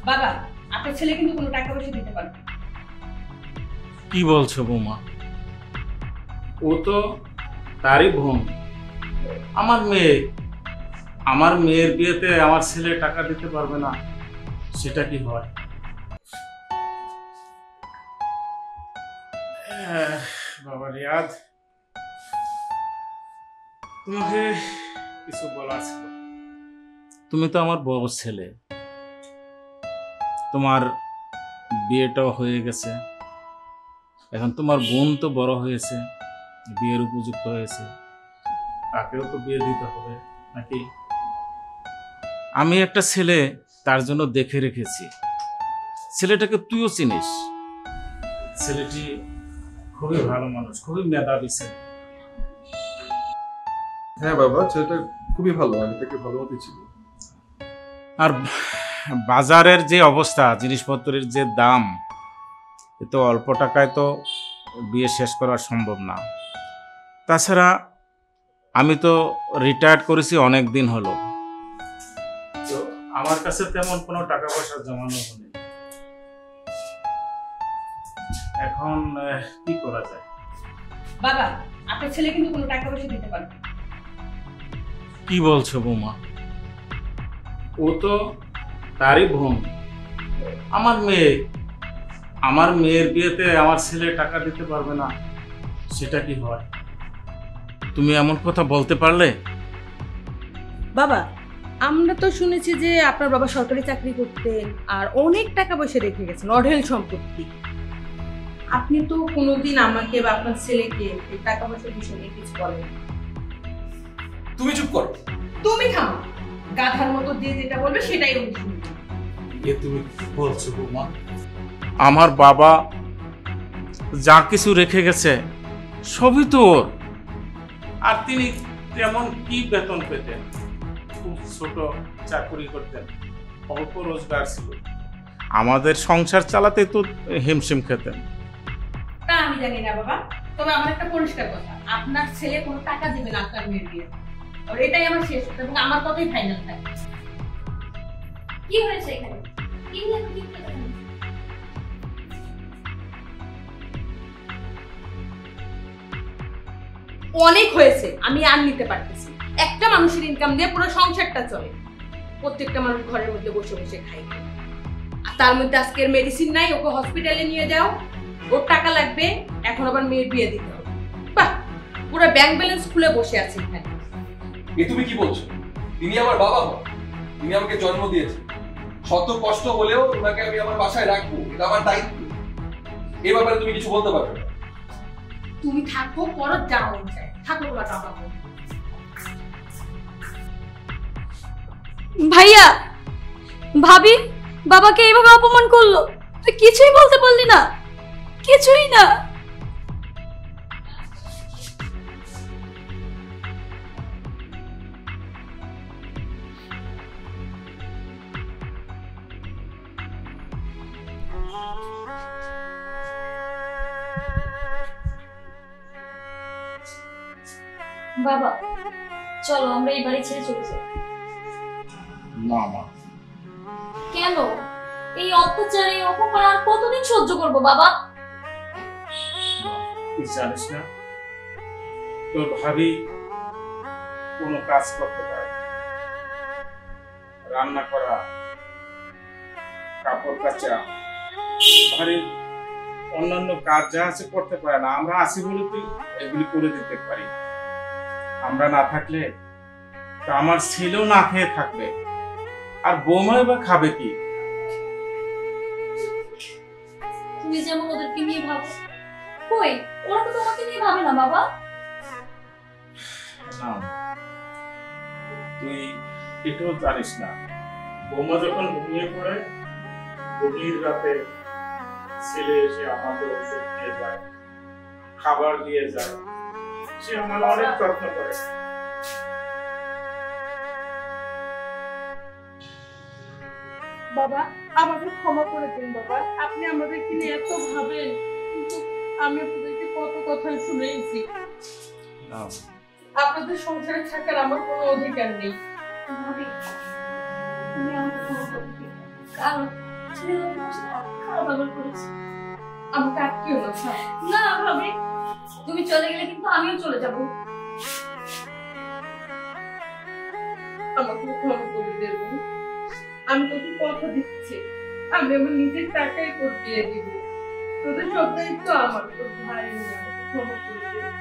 বাবা, আপনার ছেলে কিন্তু কোনো টাকা পয়সা দিতে পারবে না। কি বলছো বৌমা? ও তো তারই বোন, আমার মেয়ের বিয়েতে আমার ছেলে টাকা দিতে পারবে না, সেটা কি হয়? বাবা রিয়াদ, তোমাকে কিছু বলার ছিল। তুমি তো আমার বড় ছেলে, তোমার বিয়েটাও হয়ে গেছে, এখন তোমার বোন তো বড় হয়েছে, বিয়ের উপযুক্ত হয়েছে, তাকেও তো বিয়ে দিতে হবে নাকি? আমি একটা ছেলে তার জন্য দেখে রেখেছি, ছেলেটাকে তুইও চিনিস, ছেলেটি খুবই ভালো মানুষ, খুবই মেধাবী ছেলে। হ্যাঁ বাবা, ছেলেটা খুবই ভালো, আগে থেকে ভালো মতোই ছিল। আর বাজারের যে অবস্থা, জিনিসপত্রের যে দাম, এ তো অল্প টাকায় তো বিয়ে শেষ করা সম্ভব না। তাছাড়া আমি তো রিটায়ার্ড করেছি অনেক দিন হলো, তো আমার কাছে তেমন কোনো টাকা পয়সা জমানো নেই। এখন কি করা যায়? বাবা, আপনার ছেলে কিন্তু কোনো টাকা পয়সা দিতে পারবে না। কি বলছো বৌমা? ও তো তারই বোন, আমার মেয়ের বিয়েতে আমার ছেলে টাকা দিতে পারবে না, সেটা কি হয়? তুমি এমন কথা বলতে পারলে? বাবা, আমরা তো শুনেছি যে আপনার বাবা সরকারি চাকরি করতেন আর অনেক টাকা পয়সা রেখে গেছেন, অঢেল সম্পত্তি। আপনি তো কোনোদিন আমাকে বা আপনার ছেলেকে এই টাকা পয়সার বিষয় নিয়ে কিছু বলেন। তুমি চুপ করো। তুমি থামো, গাধার মতো যে যেটা বলবে সেটাই আমি শুনবো। এ তুমি কি বলছো বৌমা? আমার বাবা যা কিছু রেখে গেছে সবই তো ওর, আর তিনি তেমন কি বেতন পেতেন? খুব ছোট চাকরি করতেন, অল্প রোজগার ছিল, আমাদের সংসার চালাতে তো হিমশিম খেতেন। তা আমি জানি না বাবা, তবে আমার একটা পরিষ্কার কথা, আপনার ছেলে কোনো টাকা দিবে না আপনার মেয়ের বিয়ে, আর এটাই আমার শেষ কথা এবং আমার কথাই ফাইনাল থাকে। কি হয়েছে এখানে? কি নিয়ে এত চিন্তা করছেন? অনেক হয়েছে, আমি আর নিতে পারতেছি। একটা মানুষের ইনকাম দিয়ে পুরো সংসারটা চলে, প্রত্যেকটা মানুষ ঘরের মধ্যে বসে বসে খায়, আর তার মধ্যে আজকের মেডিসিন নাই, ওকে হসপিটালে নিয়ে যাও, ওর টাকা লাগবে, এখন আবার মেয়ের বিয়ে দিতে হবে। বাহ, পুরো ব্যাংক ব্যালেন্স খুলে বসে আছে এখানে। এ তুমি কি বলছো? তিনি আমার বাবা মা, তিনি আমাকে জন্ম দিয়েছেন, শত কষ্ট হলেও ওনাকে আমি আমার বাসায় রাখবো, এটা আমার দায়িত্ব। এই ব্যাপারে তুমি কিছু বলতে পারবে না। তুমি থাকো, পরত যা মন চায় থাকো, তোমার টাকা পাবো। ভাইয়া, ভাবি বাবাকে এইভাবে অপমান করলো, তুই কিছুই বলতে পারলি না? কিছুই না? বাবা চলো আমরা এই বাড়ি ছেড়ে চলে যাই। না মা। কেন? এই অত্যাচার, এই অপমান আর কতদিন সহ্য করবো বাবা? তুই জানিস না তোর ভাবি কোনো কাজ করতে পারে না, রান্না করা, কাপড় কাচা, বাড়ির অন্যান্য কাজ যা আছে করতে পারে না। আমরা আছি বলে তুই এগুলি করে দিতে পারি, আমরা না থাকলে তো আমার ছেলেও না খেয়ে থাকবে, আর বৌমাই বা খাবে কি? তুমি যেমন ওদেরকে নিয়ে ভাবো, কই ওরা তো তোমাকে নিয়ে ভাবে না বাবা। না, তুই এটাও জানিস না, বৌমা যখন ঘুমিয়ে পড়ে গভীর রাতে ছেলে এসে আমাদের ওষুধ দিয়ে যায়, খাবার দিয়ে যায়, সে আমার অনেক যত্ন করে। বাবা, আমাকে ক্ষমা করে দিন বাবা, আপনি আমাদেরকে নিয়ে এত ভাবেন, কিন্তু আমি আপনাদেরকে কত কথা শুনেছি। আপনাদের সংসারে থাকার আমার কোনো অধিকার নেই। ভাবি তুমি আমাকে ক্ষমা করে দিও, কারণ ছেলে তোমার সাথে অনেক খারাপ ব্যবহার করেছে। আমাকে আটকেও না স্যার। না ভাবি, তুমি চলে গেলে কিন্তু আমিও চলে যাব। আমাকে ক্ষমা করে দেবেন। আমি তোকে কথা দিচ্ছি, আমি আমার নিজের টাকায় তোর বিয়ে দিব। তোদের সব দায়িত্ব আমার, তোর ভাই না। ক্ষমা করে দেবেন।